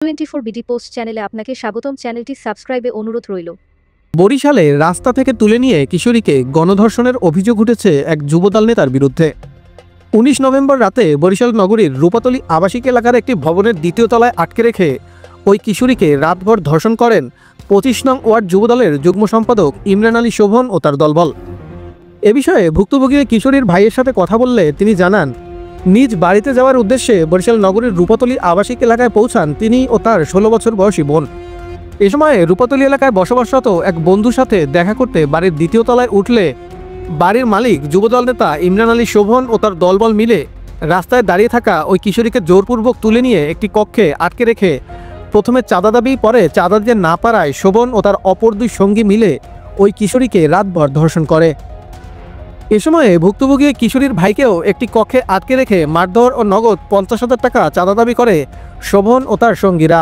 24 BD post চ্যানেলে আপনাকে স্বাগতম। চ্যানেলটি সাবস্ক্রাইবে অনুরোধ রইল। বরিশালে রাস্তা থেকে তুলে নিয়ে কিশোরীকে গণধর্ষণের অভিযোগ উঠেছে এক যুবদল নেতার বিরুদ্ধে। ১৯ নভেম্বর রাতে বরিশাল নগরীর রূপাতলী আবাসিক এলাকার একটি ভবনের দ্বিতীয় তলায় আটকে রেখে ওই কিশোরীকে রাতভর ধর্ষণ করেন ২৫ নং ওয়ার্ড যুবদলের যুগ্ম সম্পাদক ইমরান আলী শোভন ও তার দলবল। এ বিষয়ে ভুক্তভোগী কিশোরীর ভাইয়ের সাথে কথা বললে তিনি জানান, নিজ বাড়িতে যাওয়ার উদ্দেশ্যে বরিশাল নগরীর রূপাতলী আবাসিক এলাকায় পৌঁছান তিনি ও তার ১৬ বছর বয়সী বোন। এ সময় রূপাতলী এলাকায় বসবাসরত এক বন্ধুর সাথে দেখা করতে বাড়ির দ্বিতীয় তলায় উঠলে বাড়ির মালিক যুবদল নেতা ইমরান আলী শোভন ও তার দলবল মিলে রাস্তায় দাঁড়িয়ে থাকা ওই কিশোরীকে জোরপূর্বক তুলে নিয়ে একটি কক্ষে আটকে রেখে প্রথমে চাঁদা দাবি, পরে চাঁদা দিতে না পারায় শোভন ও তার অপর দুই সঙ্গী মিলে ওই কিশোরীকে রাতভর ধর্ষণ করে। এ সময়ে ভুক্তভোগী কিশোরীর ভাইকেও একটি কক্ষে আটকে রেখে মারধর ও নগদ ৫০,০০০ টাকা চাঁদা দাবি করে শোভন ও তার সঙ্গীরা।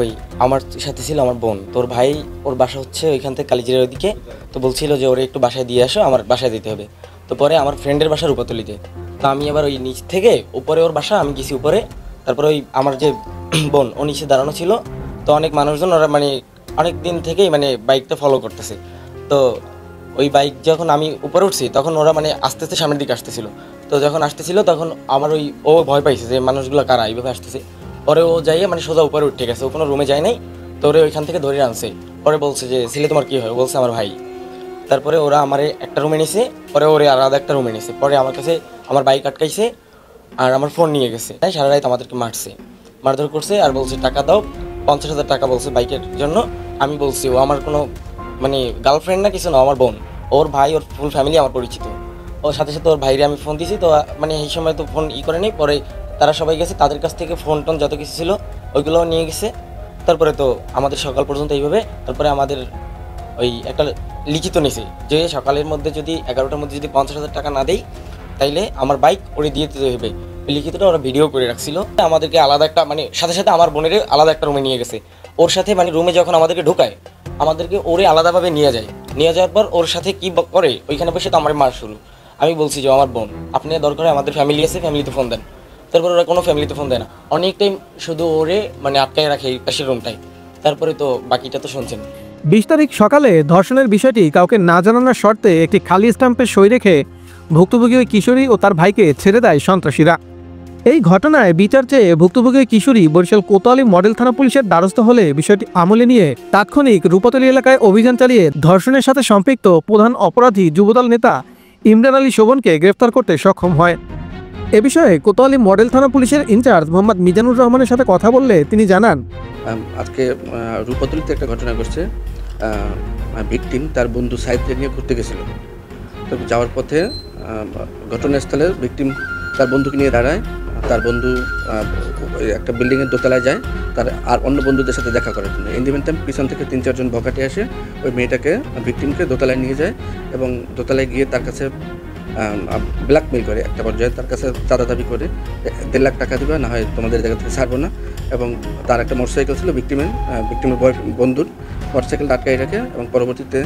ওই আমার সাথে ছিল আমার বোন, তোর ভাই ওর বাসা হচ্ছে ওইখান থেকে কালীজিরার ওইদিকে, তো বলছিল যে ওরে একটু বাসায় দিয়ে আসো, আমার বাসায় দিতে হবে। তো পরে আমার ফ্রেন্ডের বাসা রূপাতলীতে, তো আমি আবার ওই নিচ থেকে উপরে ওর বাসা, আমি গেছি উপরে। তারপরে ওই আমার যে বোন ও নিচে দাঁড়ানো ছিল, তো অনেক মানুষজন ওরা মানে অনেক দিন থেকেই মানে বাইকটা ফলো করতেছে। তো ওই বাইক যখন আমি উপরে উঠছি তখন ওরা মানে আস্তে আস্তে সামনের দিকে আসতেছিল। তো যখন আসতেছিল তখন আমার ও ভয় পাইছে যে মানুষগুলো কারা এইভাবে আসতেছে। পরে ও যাইয়ে মানে সোজা উপরে উঠে গেছে, ও কোনো রুমে যায় নাই। তো ওরে ওইখান থেকে ধরে আনছে। পরে বলছে যে ছেলে তোমার কী হয়? বলছে আমার ভাই। তারপরে ওরা আমার একটা রুমে নিছে, পরে ওরে আলাদা একটা রুমে নিছে। পরে আমার কাছে আমার বাইক আটকাইছে আর আমার ফোন নিয়ে গেছে। তাই সারা রাত আমাদেরকে মারধর করছে আর বলছে টাকা দাও, ৫০,০০০ টাকা বলছে বাইকের জন্য। আমি বলছি ও আমার কোনো মানে গার্লফ্রেন্ড না কিছু না, আমার বোন। ওর ভাই ওর ফুল ফ্যামিলি আমার পরিচিত। ওর সাথে সাথে ওর ভাইরে আমি ফোন দিয়েছি। তো মানে এই সময় তো ফোন করে নেই। পরে তারা সবাই গেছে, তাদের কাছ থেকে ফোন টোন যত কিছু ছিল ওইগুলোও নিয়ে গেছে। তারপরে তো আমাদের সকাল পর্যন্ত এইভাবে। তারপরে আমাদের ওই একটা লিখিত নিছে যে সকালের মধ্যে যদি ১১টার মধ্যে যদি ৫০,০০০ টাকা না দেই তাইলে আমার বাইক ওরে দিয়ে দিতে হবে। ওই লিখিতটা ওরা ভিডিও করে রাখছিল। আমাদেরকে আলাদা একটা মানে সাথে সাথে আমার বোনের আলাদা একটা রুমে নিয়ে গেছে। ওর সাথে মানে রুমে যখন আমাদেরকে ঢোকায় আমাদেরকে ওরে আলাদাভাবে নিয়ে যাওয়ার পর ওর সাথে কী করে ওইখানে বসে তো আমার মার শুরু। আমি বলছি যে আমার বোন, আপনি দরকার আমাদের ফ্যামিলি আছে, ফ্যামিলিতে ফোন দেন। তারপর ওরা কোনো ফ্যামিলিতে ফোন দেয় না, অনেক টাইম শুধু ওরে মানে আটকায় রাখে এই পাশের রুমটাই। তারপরে তো বাকিটা তো শুনছেন। ২০ তারিখ সকালে ধর্ষণের বিষয়টি কাউকে না জানানোর শর্তে একটি খালি স্ট্যাম্পে সই রেখে ভুক্তভোগী ওই কিশোরী ও তার ভাইকে ছেড়ে দেয় সন্ত্রাসীরা। এই ঘটনায় বিচার চেয়ে ভুক্তভোগী কিশোরী বরিশাল কোতোয়ালি মডেল থানা পুলিশের দ্বারস্থ হলে বিষয়টি আমলে নিয়ে তাৎক্ষণিক রূপাতলী এলাকায় অভিযান চালিয়ে ধর্ষণের সাথে সম্পৃক্ত প্রধান অপরাধী যুবদল নেতা ইমরান আলী শোভনকে গ্রেফতার করতে সক্ষম হয়। এ বিষয়ে কোতোয়ালি মডেল থানা পুলিশের ইনচার্জ মোহাম্মদ মিজানুর রহমানের সাথে কথা বললে তিনি জানান, আজকে রূপাতলীতে একটা ঘটনা ঘটছে। ভিকটিম তার বন্ধু সাইদকে নিয়ে ঘুরতে গেছিল। তো যাওয়ার পথে ঘটনাস্থলে ভিকটিম তার বন্ধুকে নিয়ে দাঁড়ায়। তার বন্ধু একটা বিল্ডিংয়ের দোতলায় যায় তার আর অন্য বন্ধুদের সাথে দেখা করার জন্য। ইন দি মিন টাইম পিছন থেকে ৩-৪ জন বখাটে আসে ওই মেয়েটাকে ভিকটিমকে দোতলায় নিয়ে যায় এবং দোতলায় গিয়ে তার কাছে ব্ল্যাকমেল করে। একটা পর্যায়ে তার কাছে চাঁদা দাবি করে ১.৫ লাখ টাকা দেবে, না হয় তোমাদের জায়গা থেকে ছাড়বো না। এবং তার একটা মোটরসাইকেল ছিল ভিকটিমের বন্ধুর, মোটরসাইকেলটা আটকাই রাখে এবং পরবর্তীতে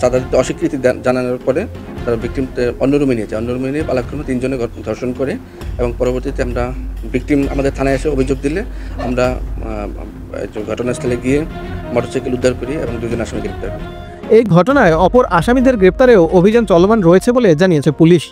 চাঁদা দিতে অস্বীকৃতি জানানোর পরে তারা ভিকটিমকে অন্য রুমে নিয়ে যায়। অন্য রুমে নিয়ে পালাক্রমে ৩ জনে ধর্ষণ করে এবং পরবর্তীতে আমরা ভিকটিম আমাদের থানায় এসে অভিযোগ দিলে আমরা ঘটনাস্থলে গিয়ে মোটরসাইকেল উদ্ধার করি এবং ২ জন আসামি গ্রেপ্তার করি। এই ঘটনায় অপর আসামিদের গ্রেপ্তারেও অভিযান চলমান রয়েছে বলে জানিয়েছে পুলিশ।